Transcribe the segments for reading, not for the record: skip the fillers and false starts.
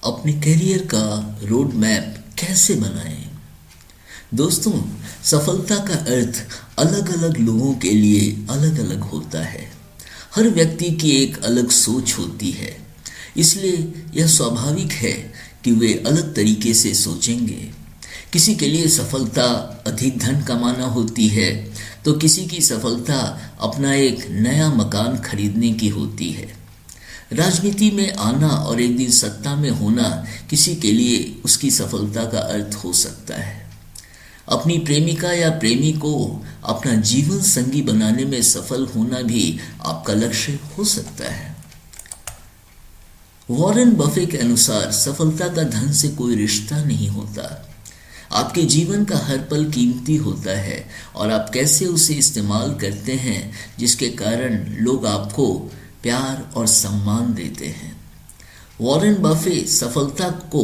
अपने करियर का road map कैसे बनाएं। दोस्तों, सफलता का अर्थ अलग अलग लोगों के लिए अलग अलग होता है। हर व्यक्ति की एक अलग सोच होती है, इसलिए यह स्वाभाविक है कि वे अलग तरीके से सोचेंगे। किसी के लिए सफलता अधिक धन कमाना होती है, तो किसी की सफलता अपना एक नया मकान खरीदने की होती है। राजनीति में आना और एक दिन सत्ता में होना किसी के लिए उसकी सफलता का अर्थ हो सकता है। अपनी प्रेमिका या प्रेमी को अपना जीवन संगी बनाने में सफल होना भी आपका लक्ष्य हो सकता है। वॉरेन बफे के अनुसार सफलता का धन से कोई रिश्ता नहीं होता। आपके जीवन का हर पल कीमती होता है और आप कैसे उसे इस्तेमाल करते हैं, जिसके कारण लोग आपको प्यार और सम्मान देते हैं। वॉरेन बफे सफलता को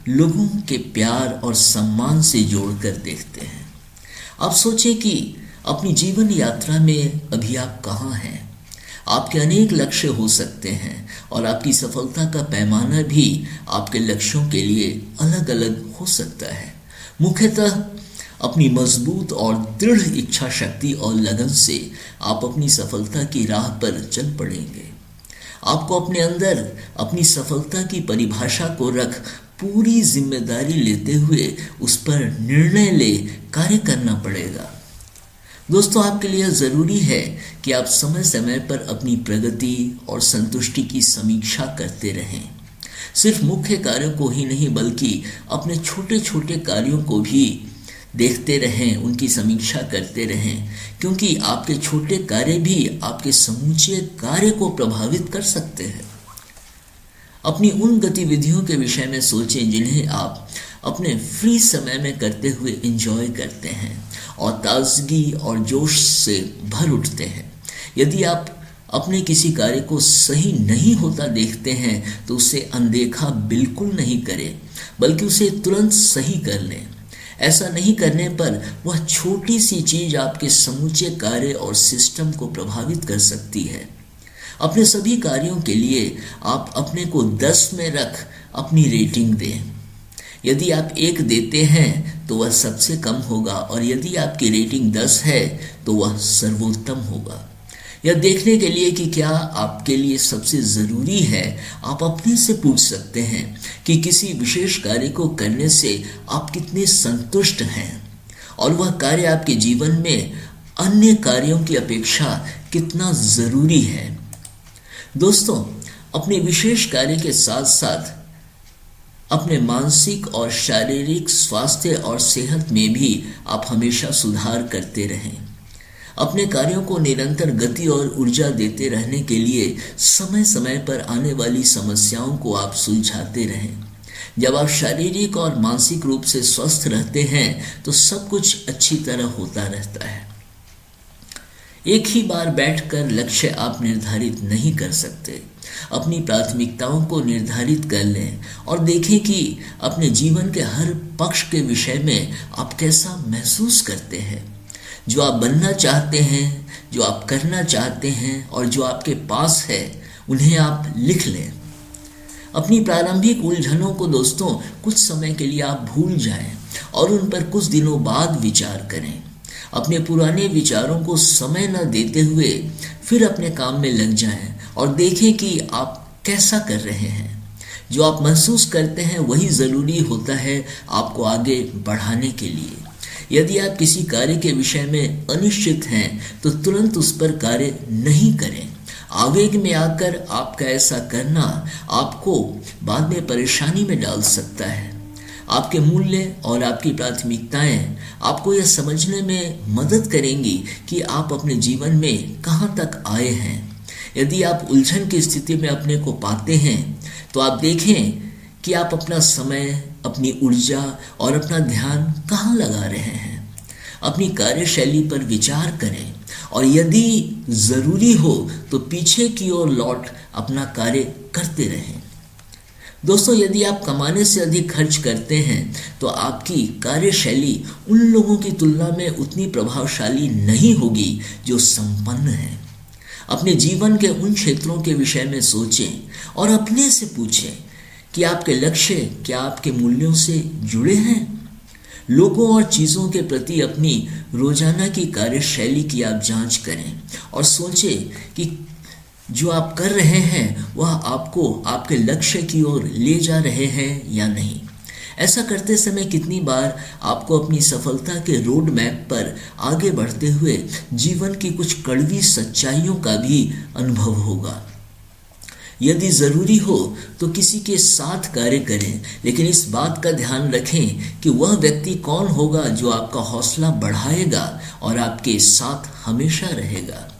लोगों के प्यार और सम्मान से जोड़कर देखते हैं। आप सोचें कि अपनी जीवन यात्रा में अभी आप कहाँ हैं। आपके अनेक लक्ष्य हो सकते हैं और आपकी सफलता का पैमाना भी आपके लक्ष्यों के लिए अलग अलग हो सकता है। मुख्यतः अपनी मजबूत और दृढ़ इच्छा शक्ति और लगन से आप अपनी सफलता की राह पर चल पड़ेंगे। आपको अपने अंदर अपनी सफलता की परिभाषा को रख पूरी जिम्मेदारी लेते हुए उस पर निर्णय ले कार्य करना पड़ेगा। दोस्तों, आपके लिए ज़रूरी है कि आप समय समय पर अपनी प्रगति और संतुष्टि की समीक्षा करते रहें। सिर्फ मुख्य कार्यों को ही नहीं, बल्कि अपने छोटे छोटे कार्यों को भी देखते रहें, उनकी समीक्षा करते रहें, क्योंकि आपके छोटे कार्य भी आपके समूचे कार्य को प्रभावित कर सकते हैं। अपनी उन गतिविधियों के विषय में सोचें जिन्हें आप अपने फ्री समय में करते हुए एंजॉय करते हैं और ताजगी और जोश से भर उठते हैं। यदि आप अपने किसी कार्य को सही नहीं होता देखते हैं तो उसे अनदेखा बिल्कुल नहीं करें, बल्कि उसे तुरंत सही कर लें। ऐसा नहीं करने पर वह छोटी सी चीज आपके समूचे कार्य और सिस्टम को प्रभावित कर सकती है। अपने सभी कार्यों के लिए आप अपने को 10 में रख अपनी रेटिंग दें। यदि आप 1 देते हैं तो वह सबसे कम होगा, और यदि आपकी रेटिंग 10 है तो वह सर्वोत्तम होगा। यह देखने के लिए कि क्या आपके लिए सबसे ज़रूरी है, आप अपने से पूछ सकते हैं कि किसी विशेष कार्य को करने से आप कितने संतुष्ट हैं और वह कार्य आपके जीवन में अन्य कार्यों की अपेक्षा कितना ज़रूरी है। दोस्तों, अपने विशेष कार्य के साथ साथ अपने मानसिक और शारीरिक स्वास्थ्य और सेहत में भी आप हमेशा सुधार करते रहें। अपने कार्यों को निरंतर गति और ऊर्जा देते रहने के लिए समय समय पर आने वाली समस्याओं को आप सुलझाते रहें। जब आप शारीरिक और मानसिक रूप से स्वस्थ रहते हैं तो सब कुछ अच्छी तरह होता रहता है। एक ही बार बैठकर लक्ष्य आप निर्धारित नहीं कर सकते। अपनी प्राथमिकताओं को निर्धारित कर लें और देखें कि अपने जीवन के हर पक्ष के विषय में आप कैसा महसूस करते हैं। जो आप बनना चाहते हैं, जो आप करना चाहते हैं और जो आपके पास है, उन्हें आप लिख लें। अपनी प्रारंभिक उलझनों को दोस्तों कुछ समय के लिए आप भूल जाएं और उन पर कुछ दिनों बाद विचार करें। अपने पुराने विचारों को समय न देते हुए फिर अपने काम में लग जाएं और देखें कि आप कैसा कर रहे हैं। जो आप महसूस करते हैं वही ज़रूरी होता है आपको आगे बढ़ाने के लिए। यदि आप किसी कार्य के विषय में अनिश्चित हैं तो तुरंत उस पर कार्य नहीं करें। आवेग में आकर आपका ऐसा करना आपको बाद में परेशानी में डाल सकता है। आपके मूल्य और आपकी प्राथमिकताएं आपको यह समझने में मदद करेंगी कि आप अपने जीवन में कहां तक आए हैं। यदि आप उलझन की स्थिति में अपने को पाते हैं तो आप देखें कि आप अपना समय, अपनी ऊर्जा और अपना ध्यान कहाँ लगा रहे हैं। अपनी कार्यशैली पर विचार करें और यदि ज़रूरी हो तो पीछे की ओर लौट अपना कार्य करते रहें। दोस्तों, यदि आप कमाने से अधिक खर्च करते हैं तो आपकी कार्यशैली उन लोगों की तुलना में उतनी प्रभावशाली नहीं होगी जो संपन्न हैं। अपने जीवन के उन क्षेत्रों के विषय में सोचें और अपने से पूछें कि आपके लक्ष्य क्या आपके मूल्यों से जुड़े हैं? लोगों और चीज़ों के प्रति अपनी रोजाना की कार्यशैली की आप जांच करें और सोचें कि जो आप कर रहे हैं वह आपको आपके लक्ष्य की ओर ले जा रहे हैं या नहीं। ऐसा करते समय कितनी बार आपको अपनी सफलता के रोड मैप पर आगे बढ़ते हुए जीवन की कुछ कड़वी सच्चाइयों का भी अनुभव होगा। यदि ज़रूरी हो तो किसी के साथ कार्य करें, लेकिन इस बात का ध्यान रखें कि वह व्यक्ति कौन होगा जो आपका हौसला बढ़ाएगा और आपके साथ हमेशा रहेगा।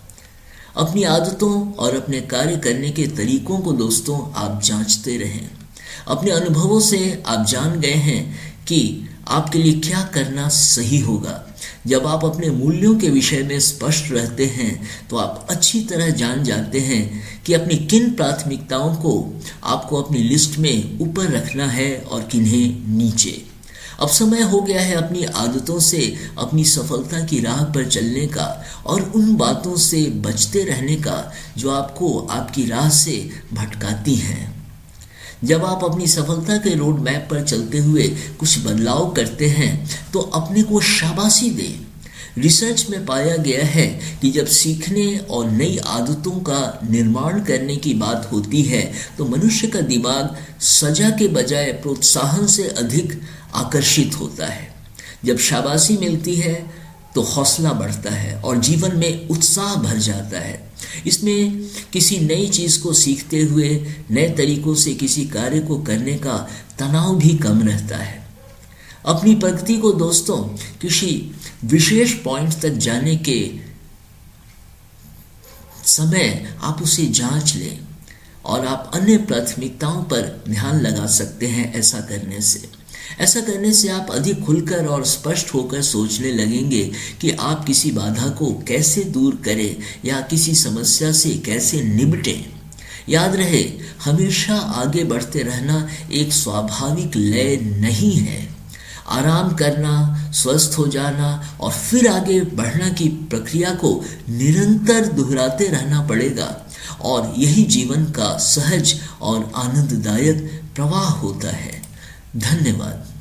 अपनी आदतों और अपने कार्य करने के तरीकों को दोस्तों आप जांचते रहें। अपने अनुभवों से आप जान गए हैं कि आपके लिए क्या करना सही होगा। जब आप अपने मूल्यों के विषय में स्पष्ट रहते हैं तो आप अच्छी तरह जान जाते हैं कि अपनी किन प्राथमिकताओं को आपको अपनी लिस्ट में ऊपर रखना है और किन्हें नीचे। अब समय हो गया है अपनी आदतों से अपनी सफलता की राह पर चलने का और उन बातों से बचते रहने का जो आपको आपकी राह से भटकाती हैं। जब आप अपनी सफलता के रोड मैप पर चलते हुए कुछ बदलाव करते हैं तो अपने को शाबाशी दें। रिसर्च में पाया गया है कि जब सीखने और नई आदतों का निर्माण करने की बात होती है तो मनुष्य का दिमाग सजा के बजाय प्रोत्साहन से अधिक आकर्षित होता है। जब शाबाशी मिलती है तो हौसला बढ़ता है और जीवन में उत्साह भर जाता है। इसमें किसी नई चीज़ को सीखते हुए नए तरीकों से किसी कार्य को करने का तनाव भी कम रहता है। अपनी प्रगति को दोस्तों किसी विशेष पॉइंट तक जाने के समय आप उसे जांच लें और आप अन्य प्राथमिकताओं पर ध्यान लगा सकते हैं। ऐसा करने से आप अधिक खुलकर और स्पष्ट होकर सोचने लगेंगे कि आप किसी बाधा को कैसे दूर करें या किसी समस्या से कैसे निपटें। याद रहे, हमेशा आगे बढ़ते रहना एक स्वाभाविक लय नहीं है। आराम करना, स्वस्थ हो जाना और फिर आगे बढ़ना की प्रक्रिया को निरंतर दोहराते रहना पड़ेगा और यही जीवन का सहज और आनंददायक प्रवाह होता है। धन्यवाद।